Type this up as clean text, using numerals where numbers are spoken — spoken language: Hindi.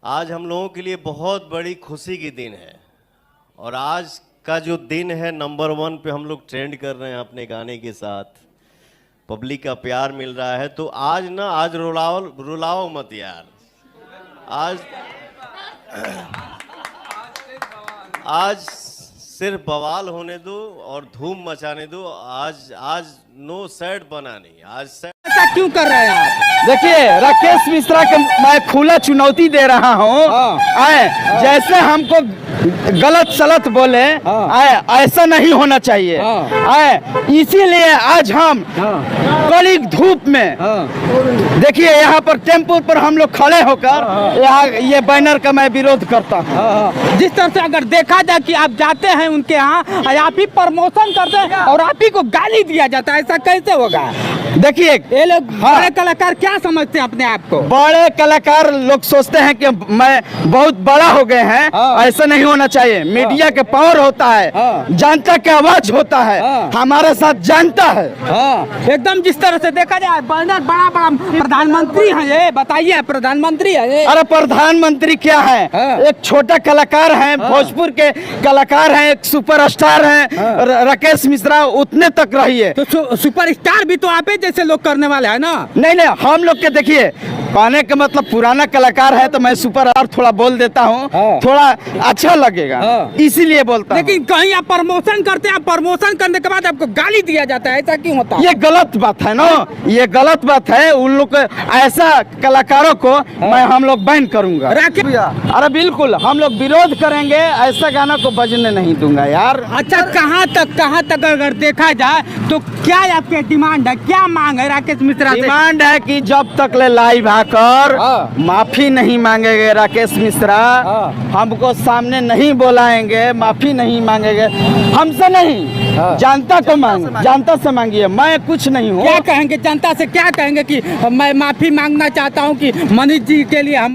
आज हम लोगों के लिए बहुत बड़ी खुशी की दिन है और आज का जो दिन है नंबर 1 पे हम लोग ट्रेंड कर रहे हैं अपने गाने के साथ। पब्लिक का प्यार मिल रहा है तो आज रुलाओ मत यार। आज सिर्फ बवाल होने दो और धूम मचाने दो। आज नो सैड बना नहीं। आज ऐसा क्यों कर रहे हैं आप? देखिए राकेश मिश्रा के मैं खुला चुनौती दे रहा हूँ। जैसे हमको गलत सलत बोले ऐसा नहीं होना चाहिए। इसीलिए आज हम कड़ी धूप में देखिए यहाँ पर टेम्पो पर हम लोग खड़े होकर यहाँ ये बैनर का मैं विरोध करता हूँ। जिस तरह से अगर देखा जाए कि आप जाते हैं उनके यहाँ आप ही प्रमोशन करते हैं और आप ही को गाली दिया जाता है, ऐसा कैसे होगा? देखिए ये लोग बड़े कलाकार क्या समझते हैं अपने आप को? बड़े कलाकार लोग सोचते हैं कि मैं बहुत बड़ा हो गए हैं। ऐसा नहीं होना चाहिए। मीडिया के पावर होता है, जनता का आवाज होता है, हमारे साथ जनता है। एकदम जिस तरह से देखा जाए बड़ा प्रधानमंत्री है ये, बताइए प्रधानमंत्री है ये। अरे प्रधानमंत्री क्या है? एक छोटा कलाकार है, भोजपुर के कलाकार हैं, एक सुपरस्टार हैं राकेश मिश्रा, उतने तक रहिए। तो सुपरस्टार भी तो आप जैसे लोग करने वाले हैं ना? नहीं हम लोग के देखिए कहने का मतलब पुराना कलाकार है तो मैं सुपरस्टार थोड़ा बोल देता हूँ, थोड़ा अच्छा लगेगा इसीलिए बोलता हूँ। लेकिन कहीं आप प्रमोशन करते हैं, प्रमोशन करने के बाद आपको गाली दिया जाता है, ऐसा क्यों होता है? ये गलत बात है ना, ये गलत बात है। उन लोग ऐसा कलाकारों को हम लोग बैन करूंगा। अरे बिल्कुल हम लोग विरोध करेंगे, ऐसा गाना को बजने नहीं दूंगा यार। अच्छा कहाँ तक अगर देखा जाए तो क्या आपके डिमांड है, क्या मांग है राकेश मिश्रा से? डिमांड है कि जब तक ले लाइव आकर माफी नहीं मांगेंगे राकेश मिश्रा, हमको सामने नहीं बुलाएंगे, माफी नहीं मांगेंगे, हमसे नहीं जनता को जनता से मांगिए। मैं कुछ नहीं हूँ। क्या कहेंगे जनता से? क्या कहेंगे कि मैं माफी मांगना चाहता हूँ कि मनीष जी के लिए हम